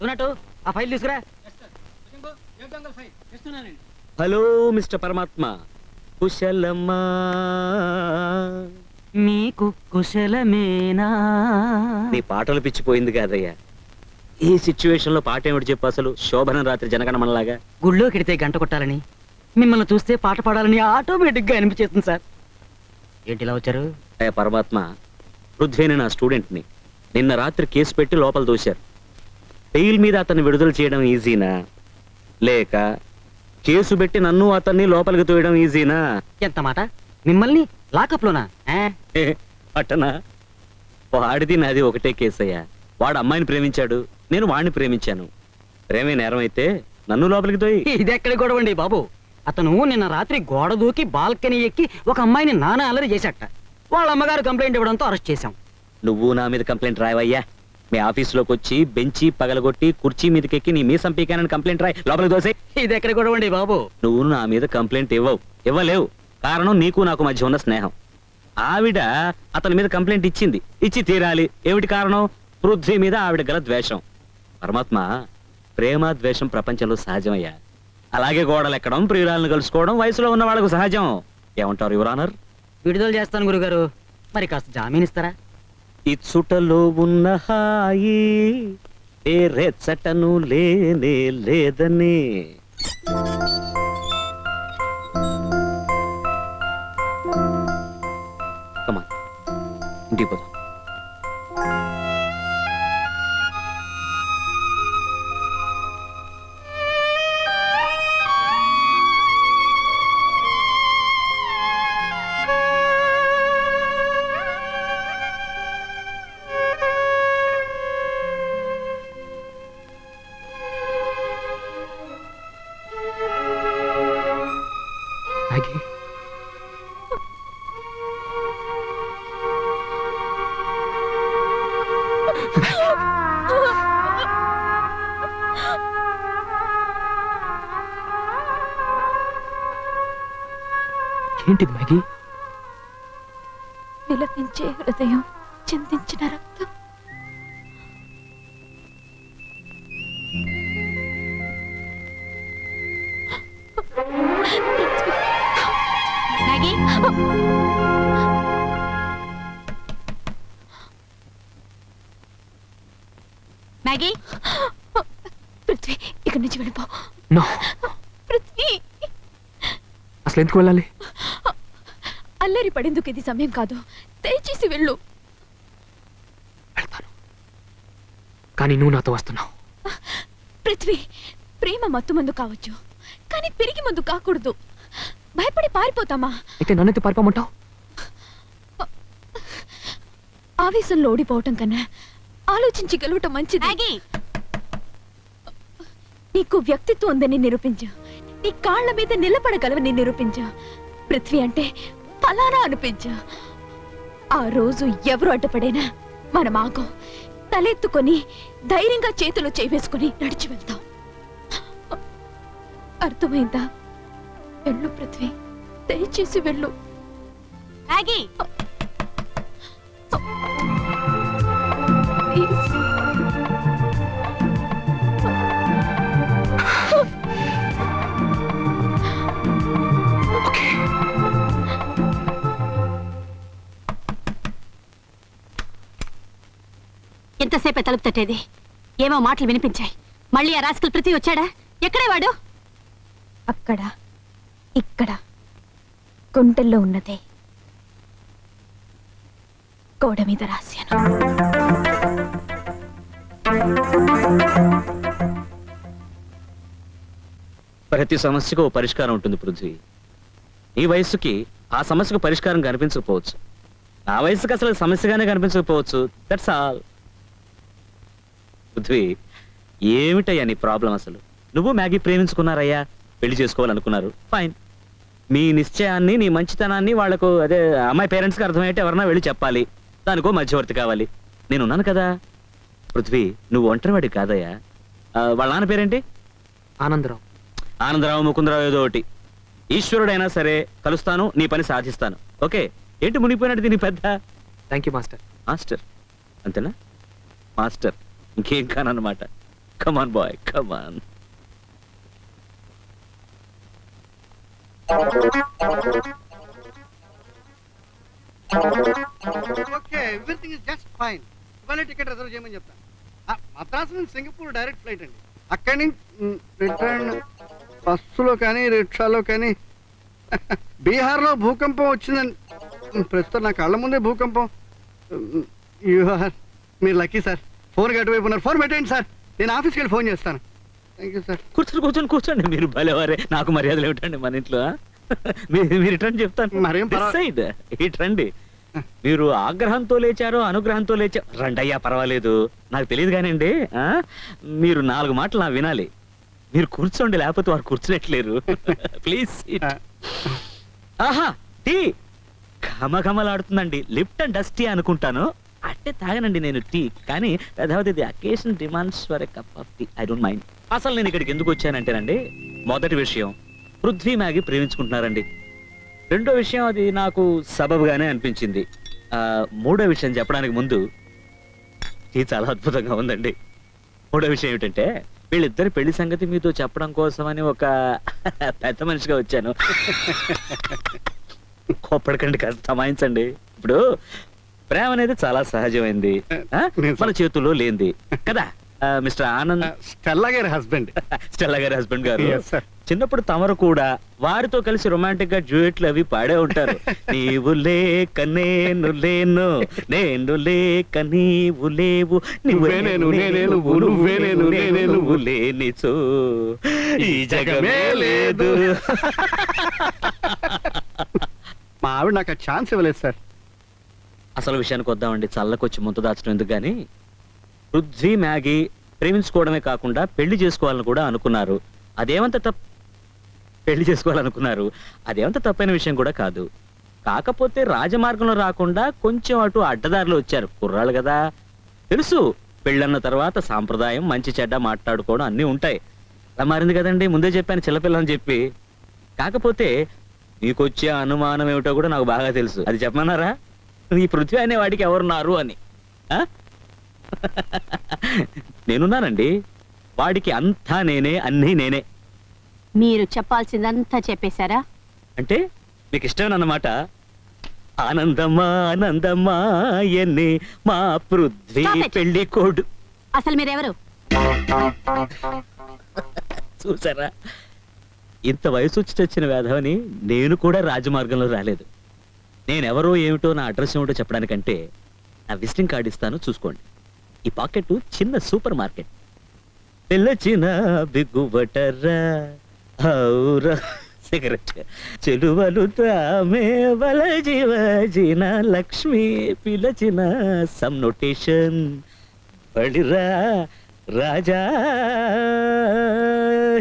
ఉన్నట్టు ఆ ఫైల్ తీసుకురా. హలో మిస్టర్ పరమాత్మ, కుశలమ్మా? మీకు కుశలమేనా? నీ పాటలు పిచ్చిపోయింది కాదయ్యా. ఈ సిచ్యువేషన్ లో పాట ఏమిటి చెప్పు అసలు? శోభనం రాత్రి జనగణమనలాగా గుళ్ళో కెడితే గంట కొట్టాలని, మిమ్మల్ని చూస్తే పాట పాడాలని ఆటోమేటిక్ గా అనిపించేస్తుంది సార్. ఏంటి ఇలా వచ్చారు? అయ్యా పరమాత్మ, పృథ్వీని నా స్టూడెంట్ని నిన్న రాత్రి కేసు పెట్టి లోపల దోశారు. బెయిల్ మీద అతన్ని విడుదల చేయడం ఈజీనా, లేక కేసు పెట్టి నన్ను అతన్ని లోపలికి తోయడం ఈజీనా? ఎంత మాట! మిమ్మల్ని లాకప్ లోనా? అట్టనా? వాడిది నాది ఒకటే కేసు అయ్యా. వాడు అమ్మాయిని ప్రేమించాడు, నేను వాడిని ప్రేమించాను. ప్రేమే నేరం అయితే నన్ను లోపలికి తోయి. ఇది ఎక్కడ గొడవండి బాబు? అతను నిన్న రాత్రి గోడ దూకి బాల్కనీ ఎక్కి ఒక అమ్మాయిని నానా అల్లరి చేశాట. వాళ్ళ అమ్మగారు కంప్లైంట్ ఇవ్వడంతో అరెస్ట్ చేశాం. నువ్వు నా మీద కంప్లైంట్ రాయవయ్యా. మీ ఆఫీసులోకి వచ్చి బెంచి పగలగొట్టి కుర్చీ మీదకెక్కి నీ మీసం పీకానని కంప్లైంట్ రాయి, లోపలికి దోసే. ఇది ఎక్కడ గొడవండి బాబు? నువ్వు నా మీద కంప్లైంట్ ఇవ్వలేవు. కారణం నీకు నాకు మధ్య ఉన్న స్నేహం. ఆవిడ అతని మీద కంప్లైంట్ ఇచ్చి తీరాలి. ఏమిటి కారణం? పృథ్వీ మీద ఆవిడ గల ద్వేషం. పరమాత్మ, ప్రేమ ద్వేషం ప్రపంచంలో సహజమయ్యా. అలాగే గోడలెక్కడం, ప్రియురాలను కలుసుకోవడం వయసులో ఉన్న వాళ్ళకు సహజం. ఏమంటారు యువర్ ఆనర్? విడుదల చేస్తాను గురుగారు. మరి కాస్త జామీన్ ఇస్తారా? ఇచ్చుటలో ఉన్న హాయి ఏ రెచ్చటను లేనే లేదని. కమాన్, ఇంటికి పోదాం. ఏంటిది మ్యాగీ? విలపించే హృదయం, చింతించిన రక్తం. మ్యాగీ, పృథ్వీ ఇక్కడి నుంచి వెళ్ళిపో. నో పృథ్వీ, అసలు ఎందుకు వెళ్ళాలి? అల్లరి పడేందుకు ఇది సమయం కాదు. దయచేసి వెళ్ళు. వెళ్తాను, కానీ నువ్వు నాతో వస్తున్నావు. పృథ్వీ, ప్రేమ మత్తు మందు కావచ్చు, కానీ పెరిగి మందు కాకూడదు. భయపడి పారిపోతామా? అయితే నన్నైతే పారిపోమంటావు? ఆవేశంలో ఓడిపోవటం కన్నా ఆలోచించి గెలవటం మంచిది. నీకు వ్యక్తిత్వం ఉందని నిరూపించు. నీ కాళ్ల మీద నిలబడగలవని నిరూపించు. పృథ్వీ అంటే ఫలానా అనిపించు. ఆ రోజు ఎవరు అడ్డుపడేనా మనం ఆగం. తలెత్తుకొని ధైర్యంగా చేతిలో చేవేసుకుని నడిచి వెళ్తాం. అర్థమైందా? వెళ్ళు పృథ్వీ, దయచేసి వెళ్ళు. ఎంతసేపే తలుపు తట్టేది? ఏమో మాటలు వినిపించాయి. మళ్ళీ ఆ రాస్కల్ పృథ్వీ వచ్చాడా? ఎక్కడే వాడు? అక్కడ, ఇక్కడ, గుంటల్లో ఉన్నదే గోడ మీద రాశాను. ప్రతి సమస్యకు ఓ పరిష్కారం ఉంటుంది పృథ్వీ. ఈ వయస్సుకి ఆ సమస్యకు పరిష్కారం కనిపించకపోవచ్చు. నా వయసుకి అసలు సమస్యగానే కనిపించకపోవచ్చు. That's all. పృథ్వీ, ఏమిటయ్యా నీ ప్రాబ్లం అసలు? నువ్వు మ్యాగీ ప్రేమించుకున్నారయ్యా, పెళ్లి చేసుకోవాలనుకున్నారు, ఫైన్. మీ నిశ్చయాన్ని, నీ మంచితనాన్ని వాళ్లకు, అదే అమ్మాయి పేరెంట్స్కి అర్థమయ్యేట్టు ఎవరన్నా వెళ్ళి చెప్పాలి. దానికో మధ్యవర్తి కావాలి. నేనున్నాను కదా. పృథ్వీ, నువ్వు ఒంటరివాడి కాదయ్యా. వాళ్ళ నాన్న పేరేంటి? ఆనందరావు. ఆనందరావు, ముకుందరావు, ఏదో ఒకటి. ఈశ్వరుడైనా సరే కలుస్తాను, నీ పని సాధిస్తాను. ఓకే? ఏంటి మునిగిపోయినట్టు దీని పెద్ద? Thank you master. మాస్టర్ అంతేనా? మాస్టర్ ఇంకేం కానన్నమాట. Come on boy come on. Okay everything is just fine. ఇవాళ టికెట్ రిజర్వ్ చేయమని చెప్తాను. మద్రాసు నుంచి సింగపూర్ డైరెక్ట్ ఫ్లైట్ అండి. అక్కడి నుంచి రిటర్న్ బస్సులో కానీ రిక్షాలో కానీ. బీహార్లో భూకంపం వచ్చిందండి. ప్రస్తుతం నా కళ్ళ ముందే భూకంపం. మీరు లక్కీ సార్. ఫోన్ అటువైపు ఉన్నారు. ఫోన్ పెట్టండి సార్, నేను ఆఫీస్కి వెళ్ళి ఫోన్ చేస్తాను. Thank you sir. కూర్చోండి మీరు భలేవారే. నాకు మర్యాదలు ఏమిటండి మన ఇంట్లో? మీరు ఇటండి చెప్తాను. మరేం సైడ్ ఇటండి. మీరు ఆగ్రహంతో లేచారో అనుగ్రహంతో లేచారు రండి అయ్యా, పర్వాలేదు, నాకు తెలియదు కానివ్వండి. మీరు 4 మాటలు నా వినాలి. మీరు కూర్చోండి, లేకపోతే వారు కూర్చునేట్లేరు. ప్లీజ్. ఆహా, టీ ఘమఘమలాడుతుందండి. లిప్ట్ అండ్ డస్టీ అనుకుంటాను. అట్టే తాగనండి నేను టీ, కానీ the occasion demands for a cup of tea. I don't mind. అసలు నేను ఇక్కడికి ఎందుకు వచ్చానంటేనండి, మొదటి విషయం పృథ్వీ మ్యాగీ ప్రేమించుకుంటున్నారండి. రెండో విషయం అది నాకు సబబుగానే అనిపించింది. మూడో విషయం చెప్పడానికి ముందు టీ చాలా అద్భుతంగా ఉందండి. మూడో విషయం ఏమిటంటే, వీళ్ళిద్దరి పెళ్లి సంగతి మీతో చెప్పడం కోసమని ఒక పెద్ద మనిషిగా వచ్చాను. కోప్పడకండి, కాస్త తమాయించండి. ఇప్పుడు ప్రేమ అనేది చాలా సహజమైంది, మన చేతుల్లో లేనిది కదా మిస్టర్ ఆనంద్. స్టెల్లా గారి హస్బెండ్. స్టెల్లా గారి హస్బెండ్ గారు. Yes, sir. చిన్నప్పుడు తమరు కూడా వారితో కలిసి రొమాంటిక్ గా డ్యూయెట్లు అవి పాడే ఉంటారు. నీవు లేక నేను లేను, నేను లేక నీవు లేవు, నువ్వే నేను, నేనే నువ్వు, నువ్వే నేను, నేనే నువ్వు, లేనిచో ఈ జగమే లేదు. మా ఆవిడ నాకు ఆ ఛాన్స్ ఇవ్వలేదు సార్. అసలు విషయానికి వద్దామండి, చల్లకొచ్చి ముంత దాచడం ఎందుకు గాని. పృథ్వీ మ్యాగీ ప్రేమించుకోవడమే కాకుండా పెళ్లి చేసుకోవాలని కూడా అనుకున్నారు. పెళ్లి చేసుకోవాలనుకున్నారు, అదేమంత తప్పైన విషయం కూడా కాదు. కాకపోతే రాజమార్గంలో రాకుండా కొంచెం అటు అడ్డదారిలో వచ్చారు. కుర్రాళ్ళు కదా, తెలుసు పెళ్ళన్న తర్వాత సాంప్రదాయం, మంచి చెడ్డ మాట్లాడుకోవడం అన్నీ ఉంటాయి. అలా మారింది కదండి, ముందే చెప్పాను చిల్లపిల్లని చెప్పి. కాకపోతే మీకొచ్చే అనుమానం ఏమిటో కూడా నాకు బాగా తెలుసు. అది చెప్పమన్నారా? ఈ పృథ్వీ అనే వాడికి ఎవరున్నారు అని. నేనున్నానండి, వాడికి అంతా నేనే, అన్నీ నేనే. మీరు చెప్పాల్సిందంతా చెప్పేశారా? అంటే మీకు ఇష్టమేనన్నమాట. ఆనందమా ఆనందమా ఎన్ని మా పృథ్వీ Stop it. పెళ్లి కోడు. అసలు మీరెవరు? చూసారా, ఇంత వయసు వచ్చి తెచ్చిన వేధవని నేను కూడా రాజమార్గంలో రాలేదు. నేనెవరో ఏమిటో, నా అడ్రస్ ఏమిటో చెప్పడానికంటే నా విజిటింగ్ కార్డు ఇస్తాను, చూసుకోండి. ఈ పాకెట్ చిన్న సూపర్ మార్కెట్. పిల్లచిన బిగ్గుబటర్రా ఔరా సిగరెట్ చెలువలు తామే వల జీవజీన లక్ష్మి పిలచిన సమ్ నోటేషన్ బడిరా రాజా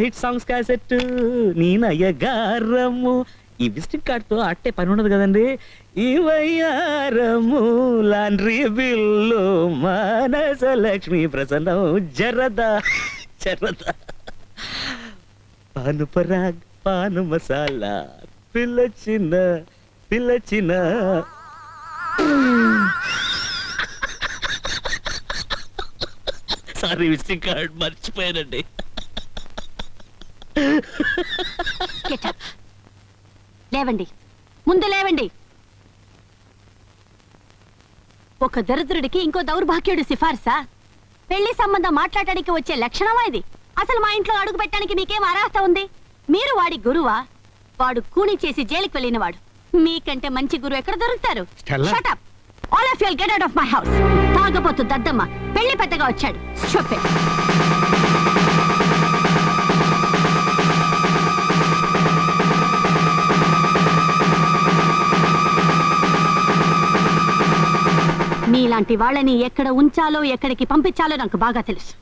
హిట్ సాంగ్స్ క్యాసెట్ నీ నయగారము. ఈ విజిటింగ్ కార్డ్ తో అట్టే పని ఉండదు కదండి. ఈ వయ్యారము లాండ్రీ బిల్లు మానస లక్ష్మి ప్రసన్నం జరదా జరదా పాను పరాగ్ పాను మసాలా పిల్లచిన పిల్లచిన. సారీ, విజిటింగ్ కార్డ్ మర్చిపోయానండి. Get up. లేవండి, ముందు లేవండి. ఒక దరిద్రుడికి ఇంకో దౌర్భాగ్యుడు సిఫార్సా? పెళ్లి సంబంధం మాట్లాడడానికి వచ్చే లక్షణమా ఇది? అసలు మా ఇంట్లో అడుగు పెట్టడానికి మీకేం అర్హత ఉంది? మీరు వాడి గురువా? వాడు కూని చేసి జైలుకి వెళ్ళినవాడు. మీకంటే మంచి గురువు ఎక్కడ దొరుకుతారు? Stella. Shut up. All of you get out of my house. తాగబోతు దద్దమ్మ పెళ్లి పెద్దగా వచ్చాడు. Stupid. మీలాంటి వాళ్ళని ఎక్కడ ఉంచాలో ఎక్కడికి పంపించాలో నాకు బాగా తెలుసు.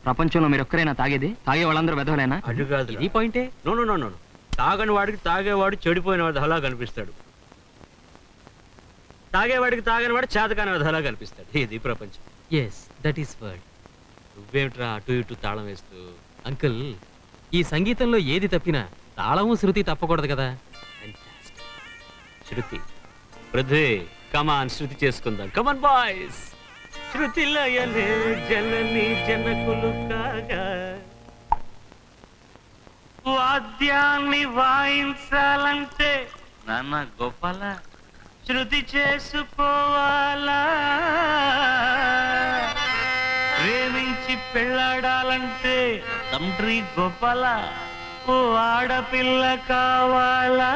ప్రపంచంలో మీరు ఒక్కరైనా తాగేది? తాగే వాళ్ళందరూ వెధవలేనా? అది కాదు ఈ పాయింటే. నో నో నో నో తాగని వాడికి తాగేవాడు చెడిపోయిన వాడు అలా కనిపిస్తాడు, తాగేవాడికి తాగని వాడు చేతకాని వాడు అలా కనిపిస్తాడు. ఇది ప్రపంచం. Yes that is word. నువ్వేమిట్రా అటు ఇటు తాళం వేస్తూ? అంకుల్, ఈ సంగీతంలో ఏది తప్పినా తాళము శృతి తప్పకూడదు కదా. శృతి పృథ్వీ కమాన్ శృతి చేసుకుందాం. Come on boys. శృతి లయలే జనని జనకులు కాగా వాద్యాన్ని వాయించాలంటే నాన్న గోపాల శృతి చేసుకోవాలా, ప్రేమించి పెళ్ళాడాలంటే తండ్రి గోపాల ఓ ఆడపిల్ల కావాలా,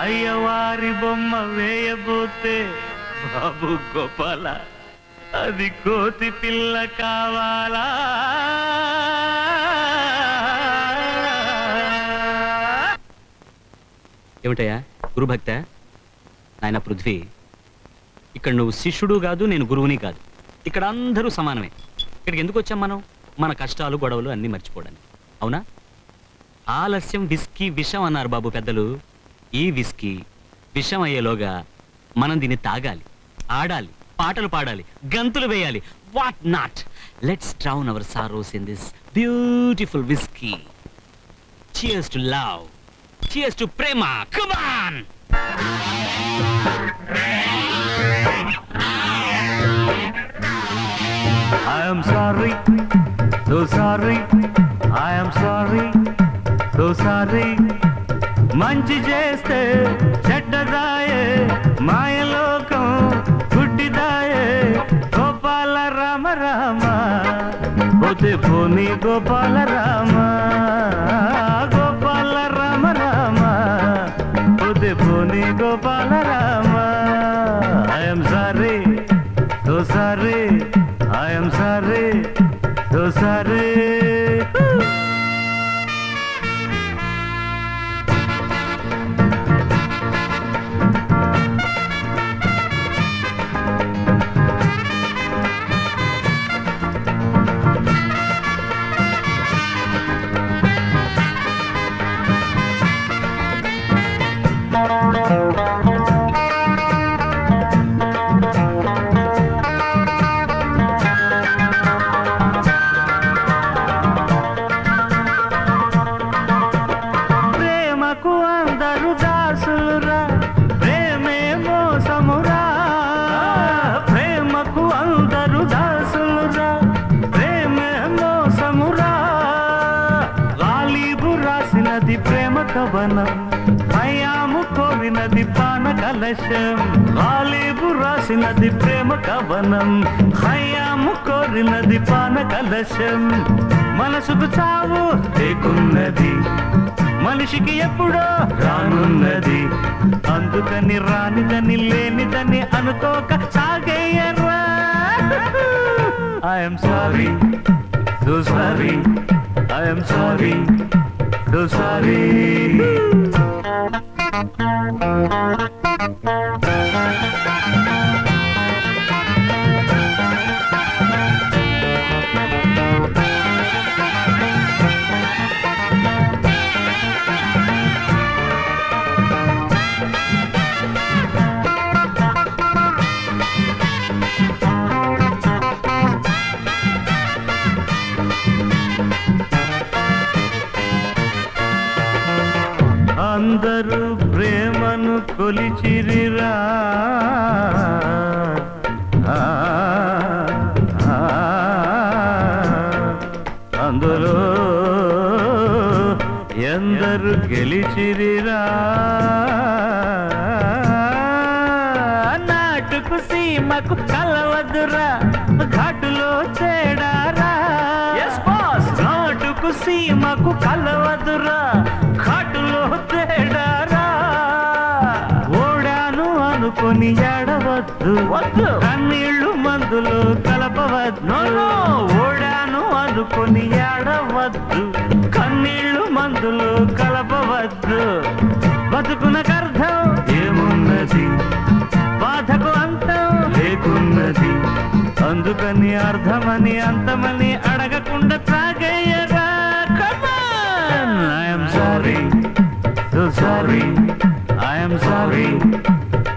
అయ్యవారి బొమ్మ వేయబోతే బాబు గోపాల అది కోతి పిల్ల కావాలా. ఏమిటయ్యా గురుభక్త? నాయన పృథ్వీ, ఇక్కడ నువ్వు శిష్యుడు కాదు, నేను గురువుని కాదు. ఇక్కడ అందరూ సమానమే. ఇక్కడికి ఎందుకు వచ్చాం మనం? మన కష్టాలు గొడవలు అన్నీ మర్చిపోవడానికి, అవునా? ఆలస్యం విస్కీ విషం అన్నారు బాబు పెద్దలు. ఈ విస్కీ విషం అయ్యేలోగా మనం దీన్ని తాగాలి, ఆడాలి, పాటలు పాడాలి, గంతులు వేయాలి. What not? Let's drown our sorrows in this beautiful whisky. Cheers to love. Cheers to prema. Come on! I am sorry, so sorry. I am sorry, so sorry. మంచి చేస్తే చెడ్డదాయే, మాయలోకం గుడ్డిదాయే. గోపాల రామ రామ పోతే పోనీ గోపాల రామ, గోపాల రామ రామ పోతే పోనీ Gopala Rama. I'm sorry, so sorry. I'm sorry, so sorry. ప్రేమకు అందరు దాసులురా, ప్రేమే మోసమురా. ప్రేమకు అందరు దాసులురా, ప్రేమే మోసమురా. గాలిబు రాసినది ప్రేమ కవనం, హయాము కోరినది పాన కలశం. గాలిబు రాసినది ప్రేమ కవనం, హయాము కోరినది పాన కలశం. మనసుకు చావు లేకున్నది, మనిషికి ఎప్పుడో రానున్నది. అందుకని రానిదని లేనిదని అనుకోక సాగేయరా. I'm sorry, so sorry. I'm sorry, so sorry. అందరూ ప్రేమను కొలిచిరిరా, అందులో ఎందరు గెలిచిరిరా. నాటుకు సీమకు కలవదురా, ఘాటులో చేడారా. నాటుకు సీమకు కలవదురా, ఘాటులో తేడారా. ఓడాను అనుకొని ఏడవద్దు, కన్నీళ్లు మందులు కలపవద్దు. ఓడాను అనుకొని ఏడవద్దు, కన్నీళ్లు మందులు కలపవద్దు. బతుకునకర్థం ఏమున్నది, బాధకు అంతం లేకున్నది. ఎందుకని అర్థమని అంతమని అడగకుండా తాగయ్యరా I'm sorry so sorry I'm sorry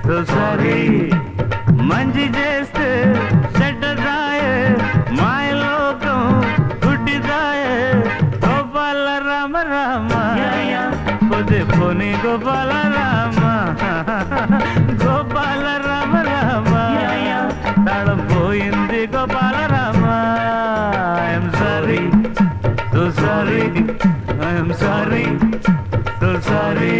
so sorry మంచి చేస్తే చెడ్డదాయే మాయలోకం గుడ్డిదాయే గోపాల రామ రామ పొదే పోని గోపాల రామ గోపాల రామ రామ తాళం పోయింది Gopala Rama I'm sorry so sorry I'm sorry so sorry